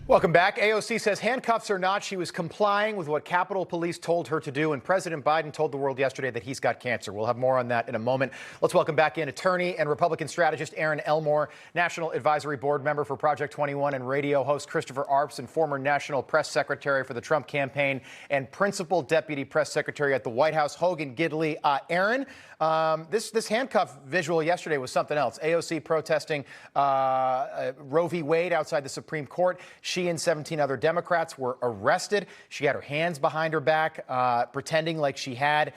Welcome back. AOC says handcuffs or not, she was complying with what Capitol Police told her to do, and President Biden told the world yesterday that he's got cancer. We'll have more on that in a moment. Let's welcome back in attorney and Republican strategist Aaron Elmore, National Advisory Board member for Project 21 and radio host Christopher Arps, and former National Press Secretary for the Trump campaign and Principal Deputy Press Secretary at the White House, Hogan Gidley. Aaron, this handcuff visual yesterday was something else. AOC protesting Roe v. Wade outside the Supreme Court. She and 17 other Democrats were arrested. She had her hands behind her back, pretending like she had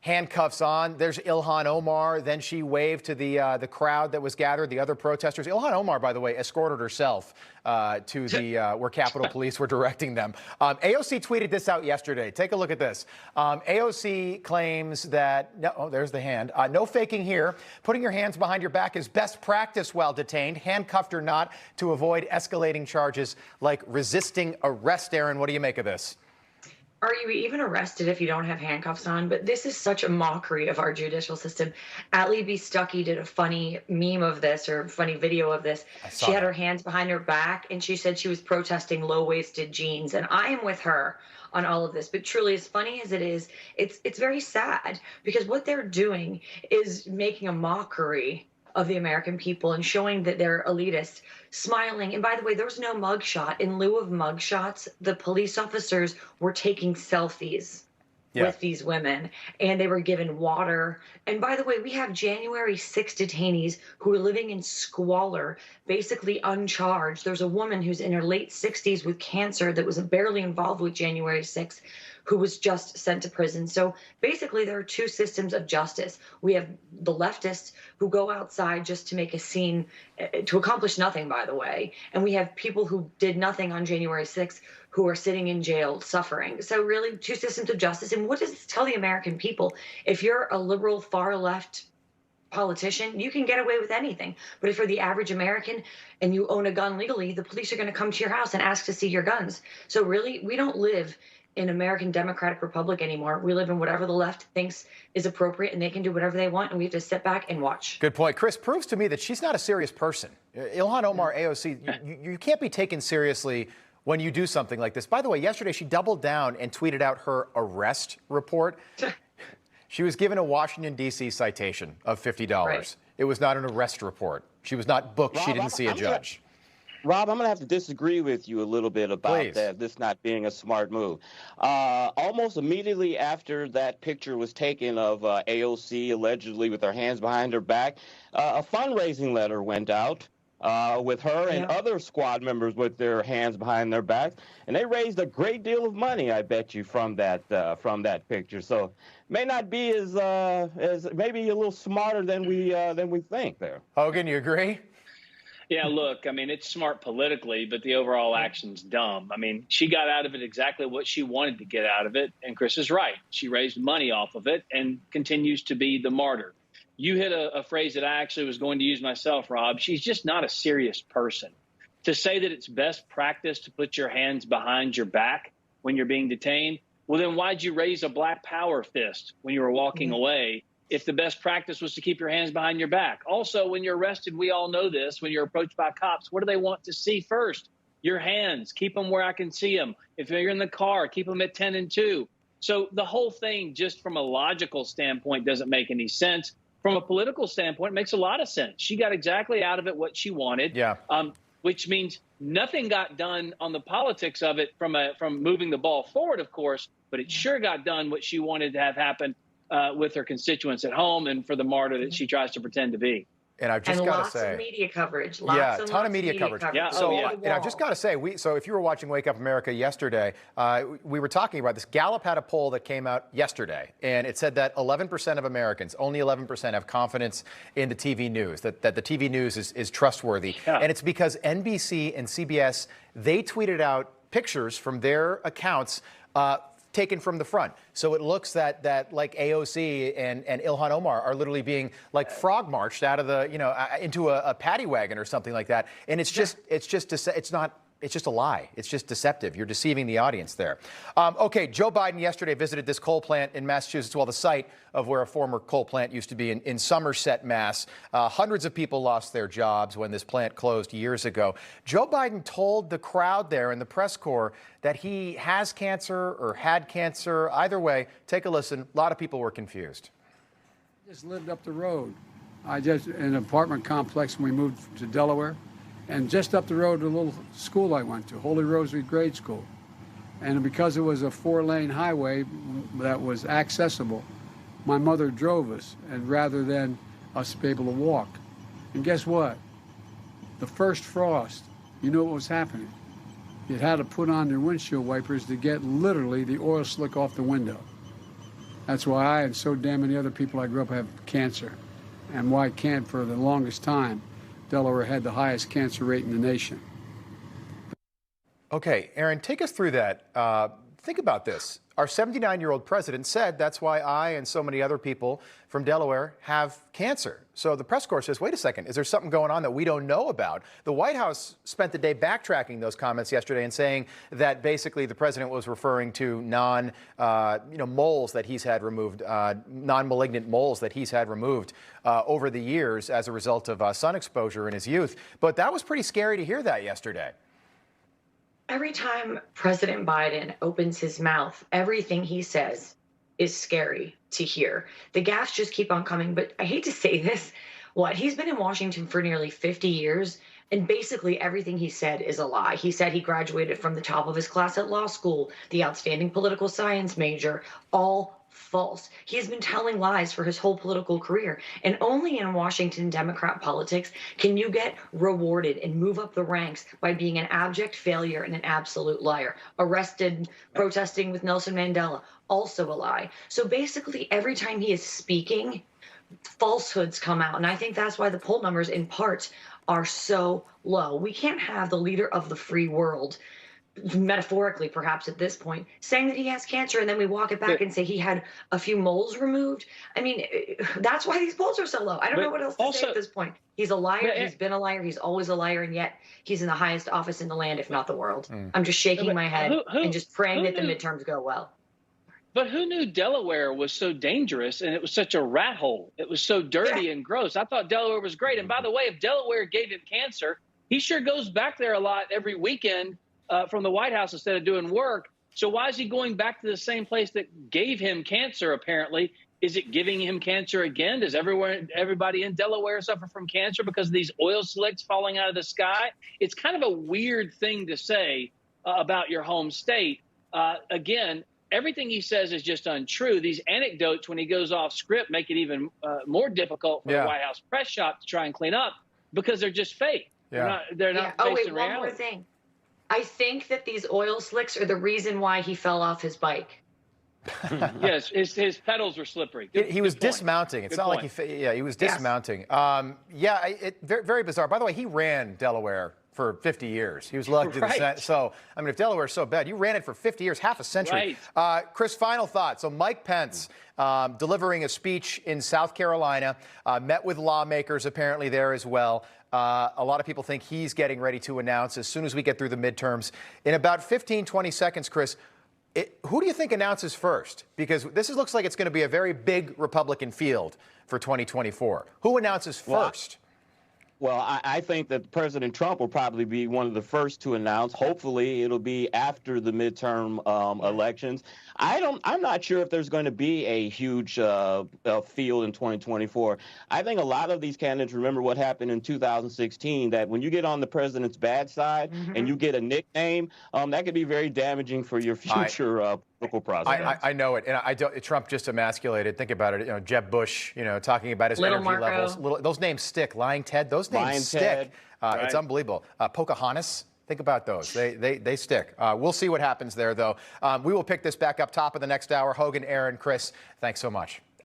handcuffs on. There's Ilhan Omar. Then she waved to the crowd that was gathered, the other protesters. Ilhan Omar, by the way, escorted herself to the where Capitol Police were directing them. AOC tweeted this out yesterday. Take a look at this. AOC claims that, there's the hand. No faking here. Putting your hands behind your back is best practice while detained, handcuffed or not, to avoid escalating charges like resisting arrest. Aaron, what do you make of this? Are you even arrested if you don't have handcuffs on? But this is such a mockery of our judicial system. Atlee B. Stuckey did a funny meme of this, or funny video of this. She had her hands behind her back, and she said she was protesting low-waisted jeans. And I am with her on all of this. But truly, as funny as it is, it's very sad, because what they're doing is making a mockery of the American people and showing that they're elitist, smiling. And by the way, there was no mugshot. In lieu of mugshots, the police officers were taking selfies with these women, and they were given water. And by the way, we have January 6 detainees who are living in squalor, basically uncharged. There's a woman who's in her late 60s with cancer that was barely involved with January 6, who was just sent to prison. So basically, there are two systems of justice. We have the leftists who go outside just to make a scene, to accomplish nothing, by the way. And we have people who did nothing on January 6th who are sitting in jail suffering. So really, two systems of justice. And what does this tell the American people? If you're a liberal, far-left politician, you can get away with anything. But if you're the average American and you own a gun legally, the police are going to come to your house and ask to see your guns. So really, we don't live in American Democratic Republic anymore. We live in whatever the left thinks is appropriate, and they can do whatever they want, and we have to sit back and watch. Good point. Chris, proves to me that she's not a serious person. Ilhan Omar, AOC, you can't be taken seriously when you do something like this. By the way, yesterday she doubled down and tweeted out her arrest report. She was given a Washington, D.C. citation of $50. Right. It was not an arrest report. She was not booked. She didn't see a judge. Rob, I'm going to have to disagree with you a little bit about this not being a smart move. Almost immediately after that picture was taken of AOC allegedly with her hands behind her back, a fundraising letter went out with her and other squad members with their hands behind their backs, and they raised a great deal of money, I bet you, from that picture. So may not be as maybe a little smarter than we think there. Hogan, you agree? Yeah, look, I mean, it's smart politically, but the overall action's dumb. I mean, she got out of it exactly what she wanted to get out of it, and Chris is right. She raised money off of it and continues to be the martyr. You hit a phrase that I actually was going to use myself, Rob. She's just not a serious person. To say that it's best practice to put your hands behind your back when you're being detained, well, then why'd you raise a black power fist when you were walking away if the best practice was to keep your hands behind your back? Also, when you're arrested, we all know this, when you're approached by cops, what do they want to see first? Your hands. Keep them where I can see them. If you're in the car, keep them at 10 and 2. So the whole thing, just from a logical standpoint, doesn't make any sense. From a political standpoint, it makes a lot of sense. She got exactly out of it what she wanted, which means nothing got done on the politics of it from moving the ball forward, of course, but it sure got done what she wanted to have happen with her constituents at home and for the martyr that she tries to pretend to be. And I've just got to say, lots of media coverage. A ton of media coverage. Yeah. And I've just got to say, so if you were watching Wake Up America yesterday, we were talking about this. Gallup had a poll that came out yesterday, and it said that 11% of Americans, only 11%, have confidence in the TV news, that the TV news is trustworthy. Yeah. And it's because NBC and CBS, they tweeted out pictures from their accounts taken from the front. So it looks that like AOC and Ilhan Omar are literally being like frog marched out of the, into a paddy wagon or something like that. And it's just to say it's not it's just a lie. It's just deceptive. You're deceiving the audience there. Okay, Joe Biden yesterday visited this coal plant in Massachusetts, well, the site of where a former coal plant used to be in Somerset, Mass. Hundreds of people lost their jobs when this plant closed years ago. Joe Biden told the crowd there in the press corps that he has cancer or had cancer. Either way, take a listen. A lot of people were confused. I just lived up the road. In an apartment complex when we moved to Delaware. And just up the road to a little school I went to, Holy Rosary Grade School. And because it was a 4-lane highway that was accessible, my mother drove us, and rather than us be able to walk. And guess what? The first frost, you know what was happening? You had to put on their windshield wipers to get literally the oil slick off the window. That's why I and so damn many other people I grew up have cancer, and why can't for the longest time. Delaware had the highest cancer rate in the nation. Okay, Aaron, take us through that. Think about this. Our 79-year-old president said that's why I and so many other people from Delaware have cancer. So the press corps says, wait a second, is there something going on that we don't know about? The White House spent the day backtracking those comments yesterday and saying that basically the president was referring to moles that he's had removed, non-malignant moles that he's had removed over the years as a result of sun exposure in his youth. But that was pretty scary to hear that yesterday. Every time President Biden opens his mouth, everything he says is scary to hear. The gaffes just keep on coming, but I hate to say this. He's been in Washington for nearly 50 years, and basically everything he said is a lie. He said he graduated from the top of his class at law school, the outstanding political science major, all false. He has been telling lies for his whole political career. And only in Washington Democrat politics can you get rewarded and move up the ranks by being an abject failure and an absolute liar. Arrested protesting with Nelson Mandela, also a lie. So basically, every time he is speaking, falsehoods come out. And I think that's why the poll numbers in part are so low. We can't have the leader of the free world, metaphorically perhaps at this point, saying that he has cancer, and then we walk it back and say he had a few moles removed. I mean, that's why these polls are so low. I don't know what else to say at this point. He's a liar. He's been a liar. He's always a liar, and yet he's in the highest office in the land, if not the world. I'm just shaking my head and just praying that the midterms go well. But who knew Delaware was so dangerous and it was such a rat hole? It was so dirty and gross. I thought Delaware was great. And by the way, if Delaware gave him cancer, he sure goes back there a lot every weekend from the White House instead of doing work. So why is he going back to the same place that gave him cancer, apparently? Is it giving him cancer again? Does everybody in Delaware suffer from cancer because of these oil slicks falling out of the sky? It's kind of a weird thing to say about your home state. Again, everything he says is just untrue. These anecdotes, when he goes off script, make it even more difficult for the White House press shop to try and clean up because they're just fake. They're not based in reality. One more thing. I think that these oil slicks are the reason why he fell off his bike. Yes, his pedals were slippery. He was dismounting. It's not like he was dismounting. Very bizarre. By the way, he ran Delaware for 50 years. He was elected to the Senate. So, I mean, if Delaware's so bad, you ran it for 50 years, half a century. Chris, final thought. So Mike Pence delivering a speech in South Carolina, met with lawmakers apparently there as well. A lot of people think he's getting ready to announce as soon as we get through the midterms. In about 15, 20 seconds, Chris, who do you think announces first? Because this looks like it's going to be a very big Republican field for 2024. Who announces first? Well, I think that President Trump will probably be one of the first to announce. Hopefully, it'll be after the midterm elections. I'm not sure if there's going to be a huge field in 2024. I think a lot of these candidates remember what happened in 2016, that when you get on the president's bad side and you get a nickname, that could be very damaging for your future political process. I know it. And Trump just emasculated. Think about it. Jeb Bush, talking about his energy levels. Those names stick. Lying Ted, those names stick. It's unbelievable. Pocahontas. Think about those. They stick. We'll see what happens there, though. We will pick this back up top of the next hour. Hogan, Aaron, Chris, thanks so much.